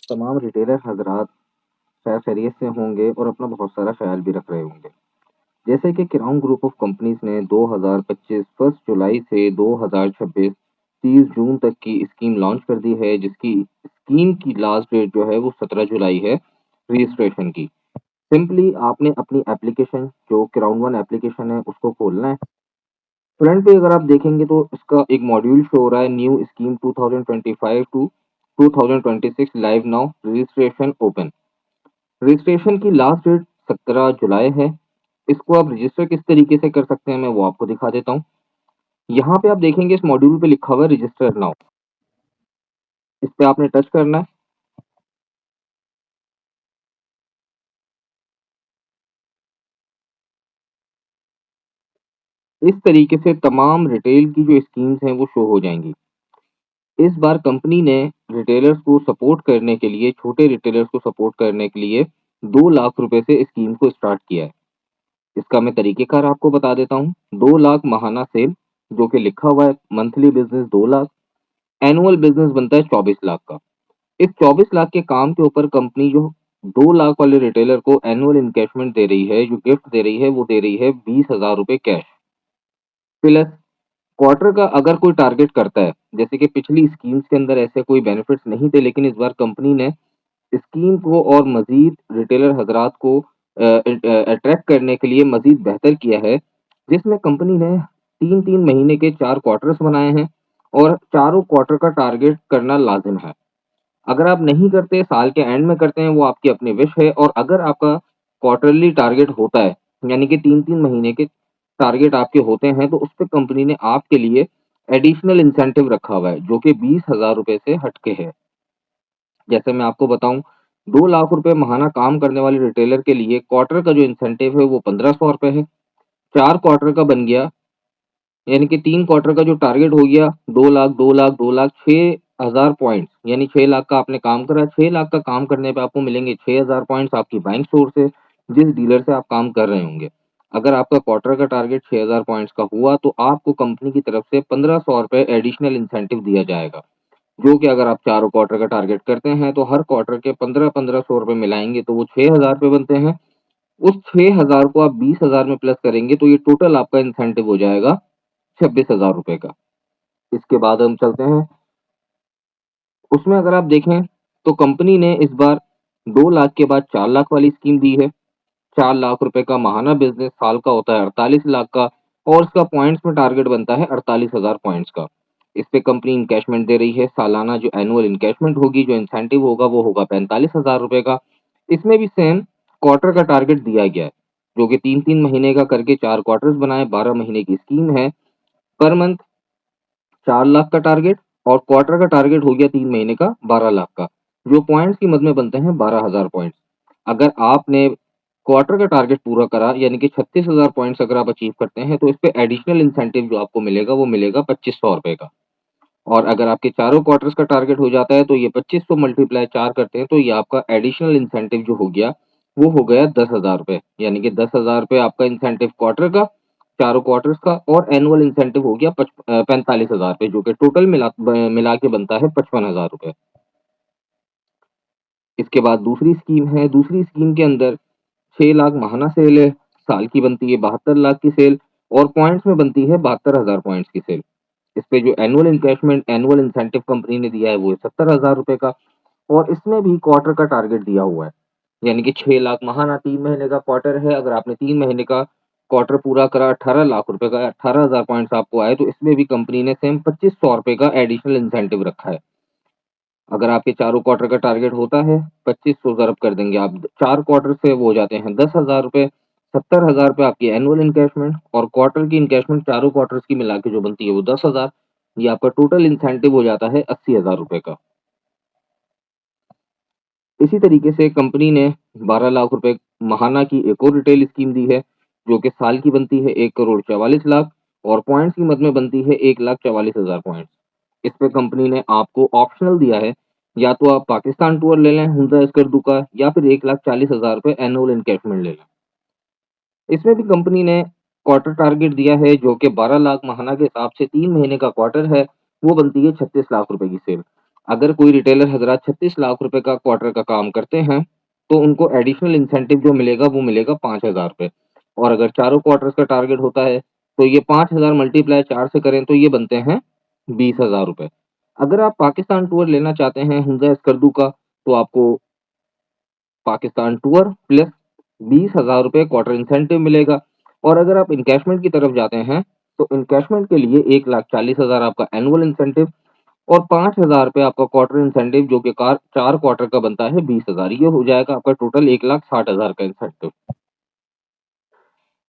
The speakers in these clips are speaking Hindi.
तमाम रिटेलर हज़रात खैर खैरियत से होंगे और अपना बहुत सारा ख्याल भी रख रहे होंगे। जैसे कि क्राउन ग्रुप ऑफ कंपनीज ने 2025 1 जुलाई से 2026 30 जून तक की स्कीम लॉन्च कर दी है, जिसकी स्कीम की लास्ट डेट जो है वो 17 जुलाई है रजिस्ट्रेशन की। सिंपली आपने अपनी एप्लीकेशन जो क्राउन वन एप्लीकेशन है उसको खोलना है। फ्रंट पे अगर आप देखेंगे तो इसका एक मॉड्यूल शो हो रहा है, new scheme 2025 to 2026 live now registration open. Registration की लास्ट डेट 17 जुलाई है। इसको आप रजिस्टर किस तरीके से कर सकते हैं मैं वो आपको दिखा देता हूँ। यहाँ पे आप देखेंगे इस मॉड्यूल पे लिखा हुआ है रजिस्टर नाउ। इस पे आपने टच करना है। इस तरीके से तमाम रिटेल की जो स्कीम्स हैं वो शो हो जाएंगी। इस बार कंपनी ने रिटेलर्स को सपोर्ट करने के लिए, छोटे रिटेलर्स को सपोर्ट करने के लिए 2 लाख रुपए से स्कीम को स्टार्ट किया है। इसका मैं तरीकेकार आपको बता देता हूँ। 2 लाख महाना सेल जो कि लिखा हुआ है, monthly business 2 lakh, annual business बनता है 24 लाख का। इस 24 लाख के काम के ऊपर कंपनी जो 2 लाख वाले रिटेलर को एनुअल इनकेशमेंट दे रही है, जो गिफ्ट दे रही है वो दे रही है 20,000 रुपए कैश प्लस क्वार्टर का अगर कोई टारगेट करता है। जैसे कि पिछली स्कीम्स के अंदर ऐसे कोई बेनिफिट्स नहीं थे, लेकिन इस बार कंपनी ने स्कीम को और मजीद रिटेलर हजरात को अट्रैक्ट करने के लिए मजीद बेहतर किया है, जिसमें कंपनी ने 3-3 महीने के 4 क्वार्टर्स बनाए हैं और चारों क्वार्टर का टारगेट करना लाजिम है। अगर आप नहीं करते, साल के एंड में करते हैं, वो आपकी अपनी विश है। और अगर आपका क्वार्टरली टारगेट होता है, यानी कि 3-3 महीने के टारगेट आपके होते हैं, तो उस पे कंपनी ने आपके लिए एडिशनल इंसेंटिव रखा हुआ है, जो कि 20,000 रुपए से हटके है। जैसे मैं आपको बताऊं, 2 लाख रुपए महाना काम करने वाले रिटेलर के लिए क्वार्टर का जो इंसेंटिव है वो 1500 रुपए है। 4 क्वार्टर का बन गया, यानी कि 3 क्वार्टर का जो टारगेट हो गया 2 लाख 2 लाख 2 लाख 6,000 पॉइंट्स, यानी 6 लाख का आपने काम करा। 6 लाख का काम करने पे आपको मिलेंगे 6,000 पॉइंट्स आपकी बाइंग स्टोर से, जिस डीलर से आप काम कर रहे होंगे। अगर आपका क्वार्टर का टारगेट 6,000 पॉइंट्स का हुआ तो आपको कंपनी की तरफ से 1500 रुपए एडिशनल इंसेंटिव दिया जाएगा, जो कि अगर आप चारों क्वार्टर का टारगेट करते हैं तो हर क्वार्टर के 15-1500 रुपए मिलाएंगे तो वो 6,000 रुपए बनते हैं। उस 6,000 को आप 20,000 में प्लस करेंगे तो ये टोटल आपका इंसेंटिव हो जाएगा 26,000 रुपए का। इसके बाद हम चलते हैं, उसमें अगर आप देखें तो कंपनी ने इस बार 2 लाख के बाद 4 लाख वाली स्कीम दी है। 4 लाख रुपए का महाना बिजनेस साल का होता है 48 लाख का, और इसका पॉइंट्स में टारगेट बनता है 48,000 पॉइंट्स का। इस पे कंपनी इनकैशमेंट दे रही है। सालाना जो एनुअल इनकैशमेंट होगी, जो इंसेंटिव होगा वो होगा 45,000 रुपए का। इसमें भी सेम क्वार्टर का टारगेट दिया गया है, जो कि 3-3 महीने का करके 4 क्वार्टर्स बनाए, 12 महीने की स्कीम है। पर मंथ 4 लाख का टारगेट, और क्वार्टर का टारगेट हो गया 3 महीने का 12 लाख का, जो पॉइंट्स की मद में बनते हैं 12,000 पॉइंट्स। अगर आपने क्वार्टर का टारगेट पूरा करा, यानी कि 36,000 पॉइंट्स अगर आप अचीव करते हैं, तो इस पे एडिशनल इंसेंटिव जो आपको मिलेगा वो मिलेगा 2500 रुपए का। और अगर आपके चारों क्वार्टर्स का टारगेट हो जाता है तो ये 2500 मल्टीप्लाई 4 करते हैं तो ये आपका एडिशनल इंसेंटिव जो हो गया वो हो गया 10,000 रुपए, यानी कि 10,000 रुपए आपका इंसेंटिव क्वार्टर का, चारों क्वार्टर्स का, और एनुअल इंसेंटिव हो गया 45,000 रुपए, जो कि टोटल मिला के बनता है 55,000 रुपए। इसके बाद दूसरी स्कीम है। दूसरी स्कीम के अंदर 6 लाख महाना सेल है, साल की बनती है 72 लाख की सेल, और पॉइंट्स में बनती है 72,000 पॉइंट्स की सेल। इस पे जो annual investment annual incentive company ने दिया है वो है 70,000 रुपए का, और इसमें भी क्वार्टर का टारगेट दिया हुआ है, यानी कि 6 लाख महाना 3 महीने का क्वार्टर है। अगर आपने 3 महीने का क्वार्टर पूरा करा, 18 लाख रुपए का, 18,000 पॉइंट्स आपको आए, तो इसमें भी कंपनी ने सेम 2500 रुपए का एडिशनल इंसेंटिव रखा है। अगर आपके चारों क्वार्टर का टारगेट होता है 2500 ज़रब कर देंगे आप, 4 क्वार्टर से वो हो जाते हैं 10,000 रुपए। 70,000 रुपए आपकी एनुअल इनकैशमेंट, और क्वार्टर की इनकैशमेंट चारों क्वार्टर्स की मिला के जो बनती है वो 10,000। ये आपका टोटल इंसेंटिव हो जाता है 80,000 रुपए का। इसी तरीके से कंपनी ने 12 लाख रुपए महाना की एक और रिटेल स्कीम दी है, जो कि साल की बनती है 1,44,00,000, और पॉइंट्स की मद में बनती है 1,44,000 पॉइंट्स। इस पे कंपनी ने आपको ऑप्शनल दिया है, या तो आप पाकिस्तान टूर ले लें हुंडा स्कर्दू का, या फिर 1,40,000 रुपए एनुअल इनकैशमेंट ले लें। इसमें भी कंपनी ने क्वार्टर टारगेट दिया है, जो कि 12 लाख महाना के हिसाब से 3 महीने का क्वार्टर है, वो बनती है 36 लाख रुपए की सेल। अगर कोई रिटेलर हजरात 36 लाख रुपए का क्वार्टर का काम करते हैं तो उनको एडिशनल इंसेंटिव जो मिलेगा वो मिलेगा 5,000 रुपए। और अगर चारों क्वार्टर्स का टारगेट होता है तो ये 5,000 मल्टीप्लाई 4 से करें तो ये बनते हैं 20,000 रुपए। अगर आप पाकिस्तान टूर लेना चाहते हैं हुंडा स्कर्दू का तो आपको पाकिस्तान टूर प्लस 20,000 रुपए क्वार्टर इंसेंटिव मिलेगा। और अगर आप इनकैशमेंट की तरफ जाते हैं तो इनकैशमेंट के लिए 1,40,000 आपका एनुअल इंसेंटिव और 5,000 रुपए आपका क्वार्टर इंसेंटिव जो कि कार 4 क्वार्टर का बनता है 20,000। ये हो जाएगा आपका टोटल 1,60,000 का इंसेंटिव।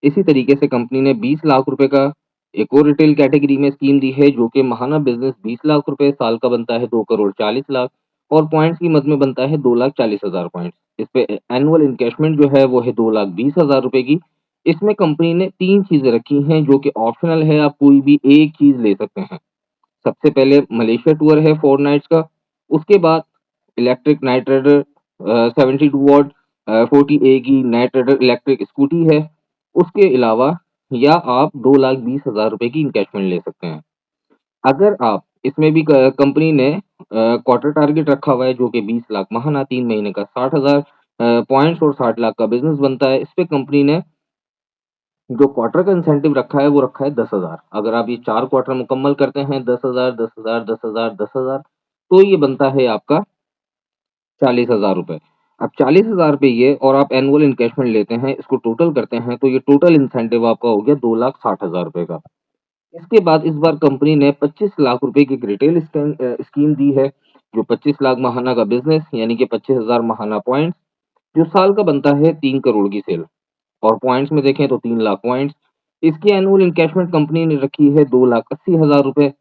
इसी तरीके से कंपनी ने 20 लाख रुपए का एक और रिटेल कैटेगरी में स्कीम दी है जो कि माहाना बिजनेस 20 लाख रुपए, साल का बनता है 2 करोड़ 40 लाख और पॉइंट्स की मद में बनता है 2,40,000 पॉइंट्स। इस पे एनुअल इन्वेस्टमेंट जो है वो है 2,20,000 रुपए की। इसमें कंपनी ने 3 चीज़ें रखी हैं जो कि ऑप्शनल है, आप कोई भी एक चीज़ ले सकते हैं। सबसे पहले मलेशिया टूर है 4 नाइट्स का, उसके बाद इलेक्ट्रिक नाइट राइडर 72 वॉट 40 ए की नाइट राइडर इलेक्ट्रिक स्कूटी है। उसके अलावा या आप 2,20,000 रुपए की इनकैशमेंट ले सकते हैं। अगर आप इसमें भी कंपनी ने क्वार्टर टारगेट रखा हुआ है जो कि 20 लाख माहाना 3 महीने का 60,000 पॉइंट्स और 60 लाख का बिजनेस बनता है। इस पे कंपनी ने जो क्वार्टर का इंसेंटिव रखा है वो रखा है 10,000। अगर आप ये 4 क्वार्टर मुकम्मल करते हैं 10,000, 10,000, 10,000, 10,000 तो ये बनता है आपका 40,000 रुपए। अब 40,000 रुपए ये और आप एनुअल इनकैशमेंट लेते हैं, इसको टोटल करते हैं तो ये टोटल इंसेंटिव आपका हो गया 2,60,000 रुपए का। इसके बाद इस बार कंपनी ने 25 लाख रुपए की एक रिटेल स्कीम दी है, जो 25 लाख माहाना का बिजनेस यानी कि 25,000 माहाना पॉइंट्स, जो साल का बनता है 3 करोड़ की सेल और पॉइंट्स में देखें तो 3 लाख पॉइंट्स। इसकी एनुअल इन्वेस्टमेंट कंपनी ने रखी है 2,80,000 रुपए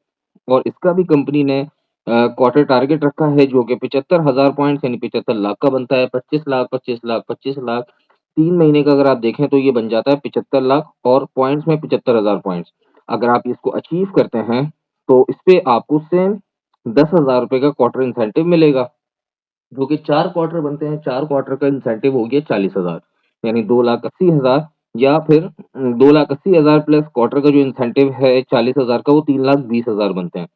और इसका भी कंपनी ने क्वार्टर टारगेट रखा है जो कि 75,000 पॉइंट्स यानी 75 लाख का बनता है। 25 लाख, 25 लाख, 25 लाख 3 महीने का अगर आप देखें तो ये बन जाता है 75 लाख और पॉइंट्स में 75,000 पॉइंट्स। अगर आप इसको अचीव करते हैं तो इस पे आपको सेम 10,000 रुपए का क्वार्टर इंसेंटिव मिलेगा, जो कि 4 क्वार्टर बनते हैं। 4 क्वार्टर का इंसेंटिव हो गया 40,000 यानी 2,80,000 या फिर 2,80,000 प्लस क्वार्टर का जो इंसेंटिव है 40,000 का वो 3,20,000 बनते हैं।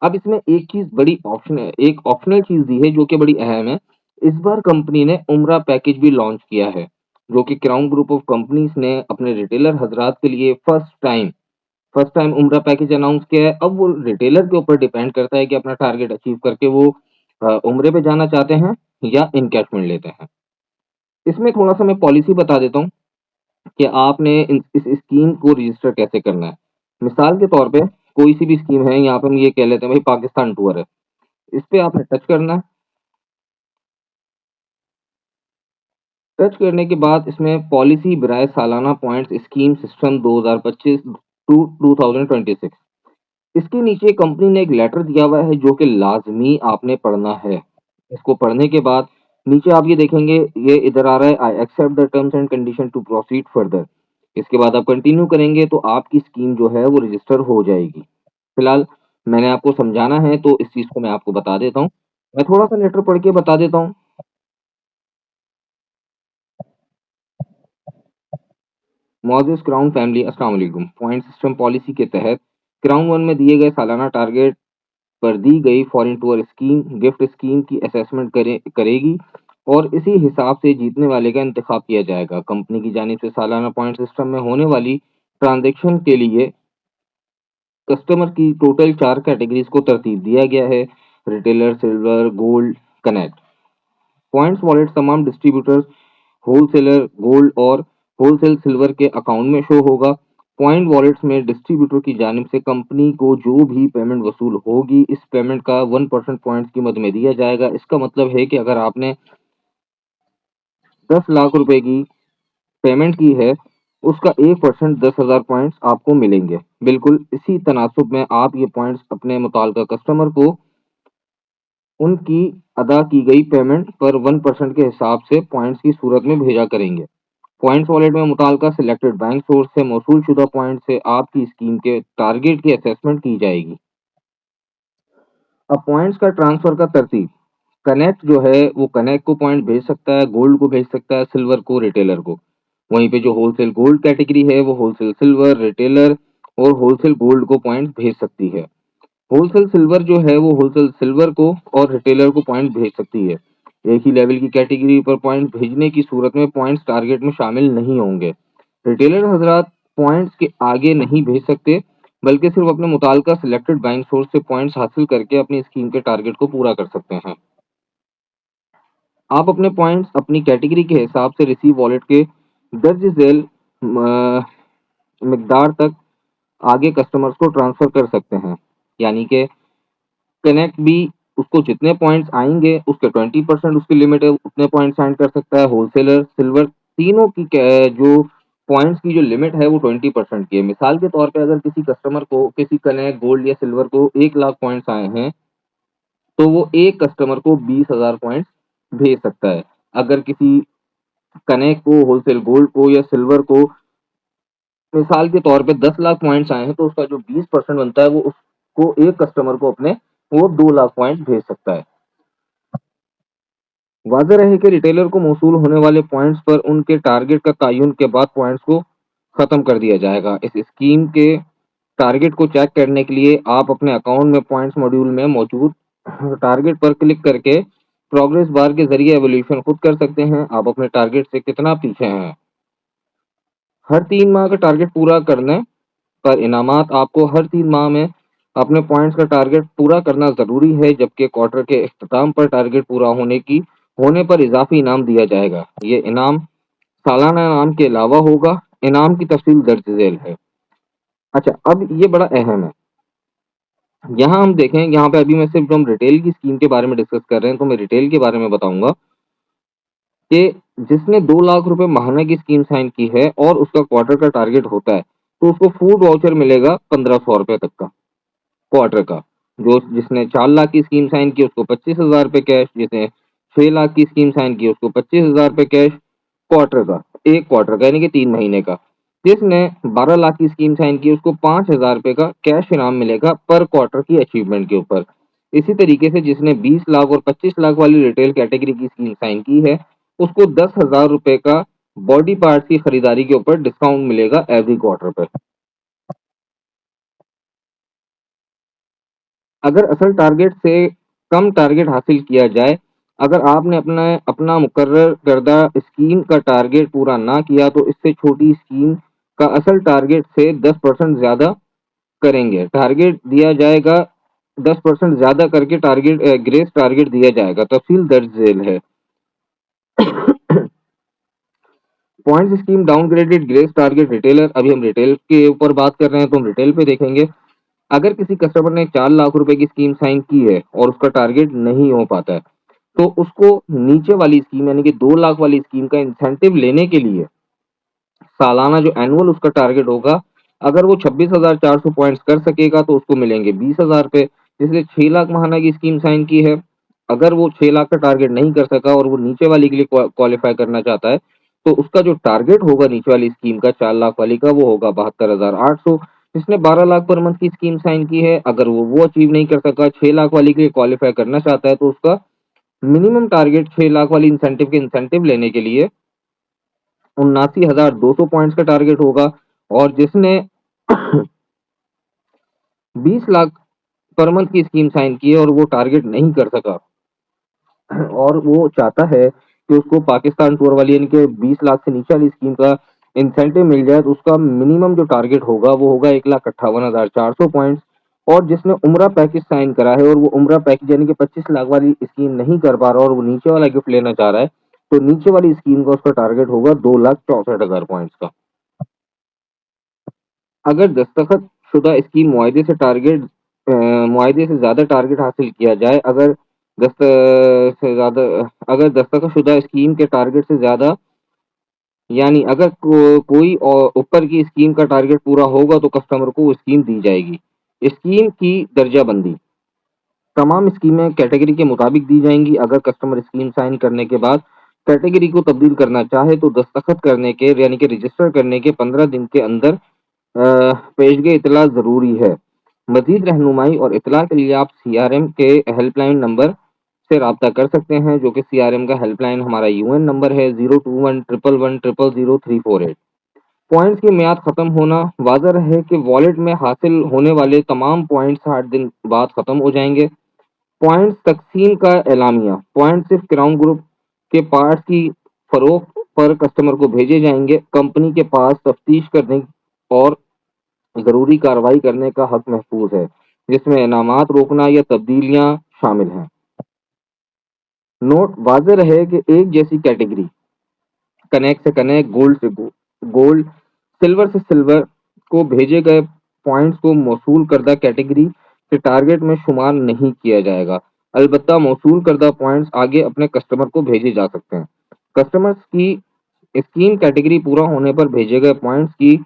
अब इसमें एक चीज़ बड़ी ऑप्शन है, एक ऑप्शनल चीज़ दी है जो कि बड़ी अहम है। इस बार कंपनी ने उम्रा पैकेज भी लॉन्च किया है, जो कि क्राउन ग्रुप ऑफ कंपनीज़ ने अपने रिटेलर हज़रात के लिए फर्स्ट टाइम उम्रा पैकेज अनाउंस किया है। अब वो रिटेलर के ऊपर डिपेंड करता है कि अपना टारगेट अचीव करके वो उम्रे पे जाना चाहते हैं या इनकैशमेंट लेते हैं। इसमें थोड़ा-सा मैं पॉलिसी बता देता हूँ कि आपने इस स्कीम को रजिस्टर कैसे करना है। मिसाल के तौर पे कोई सी भी स्कीम है, यहाँ पे हम ये कह लेते हैं भाई पाकिस्तान टूर है। इस पे आपने टच करना है। टच करने के बाद इसमें पॉलिसी बराए सालाना पॉइंट्स स्कीम सिस्टम 2025 टू 2026, इसके नीचे कंपनी ने एक लेटर दिया हुआ है जो कि लाज़मी आपने पढ़ना है। इसको पढ़ने के बाद नीचे आप ये देखेंगे, ये इधर आ रहा है I accept the terms and condition to proceed further. इसके बाद आप कंटिन्यू करेंगे तो आपकी स्कीम जो है वो रजिस्टर हो जाएगी। फिलहाल मैंने आपको समझाना है तो इस चीज़ को मैं आपको बता देता हूँ। मैं थोड़ा-सा लेटर पढ़ के बता देता हूँ। मोअज़्ज़िज़ क्राउन फैमिली, अस्सलाम वालेकुम। पॉइंट सिस्टम पॉलिसी के तहत क्राउन 1 में दिए गए सालाना टारगेट पर दी गई foreign tour scheme gift scheme की असेसमेंट करेगी और इसी हिसाब से जीतने वाले का इंतखाब किया जाएगा। कंपनी की जानिब से सालाना पॉइंट सिस्टम में होने वाली ट्रांजैक्शन के लिए कस्टमर की टोटल 4 कैटेगरीज को तरतीब दिया गया है, retailer, silver, gold, connect. Points wallet तमाम डिस्ट्रीब्यूटर्स, होलसेलर गोल्ड और होलसेल सिल्वर के अकाउंट में शो होगा। पॉइंट वॉलेट्स में डिस्ट्रीब्यूटर की जानिब से कंपनी को जो भी पेमेंट वसूल होगी इस पेमेंट का 1% पॉइंट्स की मद में दिया जाएगा। इसका मतलब है कि अगर आपने 10 लाख रुपए की पेमेंट की है उसका 1% 10,000 पॉइंट्स आपको मिलेंगे। बिल्कुल इसी तनासुब में आप ये पॉइंट्स अपने मुताल्लिका कस्टमर को उनकी अदा की गई पेमेंट पर 1% के हिसाब से पॉइंट्स की सूरत में भेजा करेंगे। पॉइंट्स वॉलेट में मुताल्लिका सिलेक्टेड बैंक सोर्स से मौसूल शुदा पॉइंट से आपकी स्कीम के टारगेट की असेसमेंट की जाएगी। अब पॉइंट्स का ट्रांसफर का तरतीब, कनेक्ट जो है वो कनेक्ट को पॉइंट भेज सकता है, गोल्ड को भेज सकता है, सिल्वर को रिटेलर को। वहीं पे जो होलसेल गोल्ड कैटेगरी है वो होलसेल सिल्वर, रिटेलर और होलसेल गोल्ड को पॉइंट भेज सकती है। होलसेल सिल्वर जो है वो होलसेल सिल्वर को और रिटेलर को पॉइंट भेज सकती है। एक ही लेवल की कैटेगरी पर पॉइंट भेजने की सूरत में पॉइंट्स टारगेट में शामिल नहीं होंगे। रिटेलर हजरात पॉइंट्स के आगे नहीं भेज सकते, बल्कि सिर्फ अपने मुताल्लिका सिलेक्टेड बैंक सोर्स से पॉइंट्स हासिल करके अपनी स्कीम के टारगेट को पूरा कर सकते हैं। आप अपने पॉइंट्स अपनी कैटेगरी के हिसाब से रिसीव वॉलेट के दर्ज झेल मिकदार तक आगे कस्टमर्स को ट्रांसफर कर सकते हैं। यानी कि कनेक्ट भी उसको जितने पॉइंट्स आएंगे उसके 20% उसकी लिमिट है, उतने पॉइंट सेंड कर सकता है। होलसेलर सिल्वर तीनों की जो पॉइंट्स की जो लिमिट है वो 20% की है। मिसाल के तौर पे अगर किसी कस्टमर को किसी कनेक्ट गोल्ड या सिल्वर को 1 लाख पॉइंट्स आए हैं तो वो एक कस्टमर को 20,000 पॉइंट्स भेज सकता है। अगर किसी कनेक्ट को होलसेल गोल्ड को या सिल्वर को मिसाल के तौर पे 10 लाख पॉइंट्स आए हैं तो उसका जो 20% बनता है वो उसको एक कस्टमर को अपने वो 2 लाख पॉइंट भेज सकता है। वाज़ेह रहे कि रिटेलर को मौसूल होने वाले पॉइंट्स पर उनके टारगेट का तयन के बाद पॉइंट्स को खत्म कर दिया जाएगा। इस स्कीम के टारगेट को चेक करने के लिए आप अपने अकाउंट में पॉइंट्स मॉड्यूल में मौजूद टारगेट पर क्लिक करके प्रोग्रेस बार के जरिए एवोल्यूशन खुद कर सकते हैं। आप अपने टारगेट से कितना पीछे हैं। हर 3 माह का टारगेट पूरा करने पर इनामात आपको हर 3 माह में अपने पॉइंट्स का टारगेट पूरा करना जरूरी है, जबकि क्वार्टर के इख्तिताम पर टारगेट पूरा होने पर इजाफी इनाम दिया जाएगा। ये इनाम सालाना इनाम के अलावा होगा। इनाम की तफसील दर्ज झेल है। अच्छा, अब ये बड़ा अहम है। यहाँ हम देखें, यहाँ पे अभी मैं सिर्फ जो हम रिटेल की स्कीम के बारे में डिस्कस कर रहे हैं तो मैं रिटेल के बारे में बताऊंगा कि जिसने 2 लाख रुपए माहाना की स्कीम साइन की है और उसका क्वार्टर का टारगेट होता है तो उसको फूड वाउचर मिलेगा 1500 रुपए तक का क्वार्टर का। जो जिसने 4 लाख की स्कीम साइन की उसको 25,000 रुपए कैश, जिसने 6 लाख की स्कीम साइन की उसको 25,000 रुपए कैश क्वार्टर का, एक क्वार्टर का यानी कि 3 महीने का। जिसने 12 लाख की स्कीम साइन की उसको 5,000 रुपए का कैश इनाम मिलेगा पर क्वार्टर की अचीवमेंट के ऊपर। इसी तरीके से जिसने 20 लाख और 25 लाख वाली रिटेल कैटेगरी की स्कीम साइन की है उसको 10,000 रुपए का बॉडी पार्ट की खरीदारी के ऊपर डिस्काउंट मिलेगा एवरी क्वार्टर पर। अगर असल टारगेट से कम टारगेट हासिल किया जाए, अगर आपने अपना अपना मुकर्रर करदा स्कीम का टारगेट पूरा ना किया तो इससे छोटी स्कीम का असल टारगेट से 10% ज्यादा करेंगे। टारगेट दिया जाएगा 10% ज्यादा करके टारगेट ग्रेस टारगेट दिया जाएगा। तफसील दर्ज झेल है। Point scheme downgraded grace target retailer. अभी हम रिटेल के ऊपर बात कर रहे हैं तो हम रिटेल पे देखेंगे। अगर किसी कस्टमर ने 4 लाख रुपए की स्कीम साइन की है और उसका टारगेट नहीं हो पाता है तो उसको नीचे वाली स्कीम यानी कि 2 लाख वाली स्कीम का इंसेंटिव लेने के लिए सालाना जो एनुअल उसका टारगेट होगा, अगर वो 26,400 पॉइंट्स कर सकेगा तो उसको मिलेंगे 20,000 रुपए। जिसने 6 लाख महाना की स्कीम साइन की है, अगर वो 6 लाख का टारगेट नहीं कर सका और वो नीचे वाली के लिए क्वालिफाई करना चाहता है तो उसका जो टारगेट होगा नीचे वाली स्कीम का 4 लाख वाली का वो होगा 72,800। जिसने 12 लाख पर मंथ की स्कीम साइन की है, अगर वो अचीव नहीं कर सका, 6 लाख वाली के लिए क्वालिफाई करना चाहता है तो उसका मिनिमम टारगेट 6 लाख वाली इंसेंटिव के इंसेंटिव लेने के लिए 79,200 पॉइंट्स का टारगेट होगा। और जिसने 20 लाख पर मंथ की स्कीम साइन की है और वो टारगेट नहीं कर सका और वो चाहता है कि उसको पाकिस्तान टूर वाली यानी कि 20 लाख से नीचे वाली स्कीम का इंसेंटिव मिल जाए तो उसका मिनिमम जो टारगेट होगा वो होगा 1,58,400 पॉइंट्स। और जिसने उम्रा पैकेज साइन करा है और वो उम्रा पैकेज यानी कि 25 लाख वाली स्कीम नहीं कर पा रहा और वो नीचे वाला गिफ्ट लेना चाह रहा है तो नीचे वाली स्कीम का उसका टारगेट होगा 2,64,000 पॉइंट्स का। अगर दस्तखत शुदा स्कीम मुआहदे से ज्यादा टारगेट हासिल किया जाए, दस्त से ज्यादा अगर दस्तखत शुदा स्कीम के टारगेट से ज्यादा यानी अगर कोई ऊपर की स्कीम का टारगेट पूरा होगा तो कस्टमर को वो स्कीम दी जाएगी। स्कीम की दर्जा बंदी। तमाम स्कीमें कैटेगरी के मुताबिक दी जाएंगी। अगर कस्टमर स्कीम साइन करने के बाद कैटेगरी को तब्दील करना चाहे तो दस्तखत करने के यानी कि रजिस्टर करने के 15 दिन के अंदर पेशगे इतला जरूरी है। मजीद रहनुमाई और इतला के लिए आप सीआरएम के हेल्पलाइन नंबर से रब्ता कर सकते हैं, जो कि सीआरएम का हेल्पलाइन हमारा यूएन नंबर है 02111000348। पॉइंट्स की मियाद खत्म होना, वाज़ह रहे कि वॉलेट में हासिल होने वाले तमाम पॉइंट्स 60 दिन बाद खत्म हो जाएंगे। पॉइंट्स तकसीम का एलामिया, पॉइंट सिर्फ क्राउन ग्रुप के पार्ट्स की फरोख्त पर कस्टमर को भेजे जाएंगे। कंपनी के पास तफ्तीश करने और जरूरी कार्रवाई करने का हक महफूज है, जिसमें इनामात रोकना या तब्दीलियां शामिल हैं। नोट, वाज़ह रहे कि एक जैसी कैटेगरी कनेक्ट से कनेक्ट, गोल्ड से गोल्ड, सिल्वर से सिल्वर को भेजे गए पॉइंट्स को मौसूल करदा कैटेगरी के टारगेट में शुमार नहीं किया जाएगा। अलबत्ता मौसूल करदा पॉइंट्स आगे अपने कस्टमर को भेजे जा सकते हैं। कस्टमर्स की स्कीम कैटेगरी पूरा होने पर भेजे गए पॉइंट्स की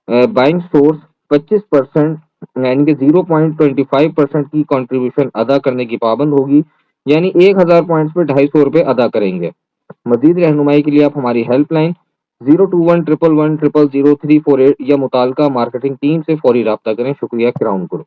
बाइंग सोर्स 25% यानी कि 0.25% की कंट्रीब्यूशन अदा करने की पाबंद होगी, यानी 1000 पॉइंट्स पे 250 रुपए अदा करेंगे। मजीद रहनुमाई के लिए आप हमारी हेल्पलाइन 02111000348 या मुतालका मार्केटिंग टीम से फौरी राब्ता करें। शुक्रिया। Crown group.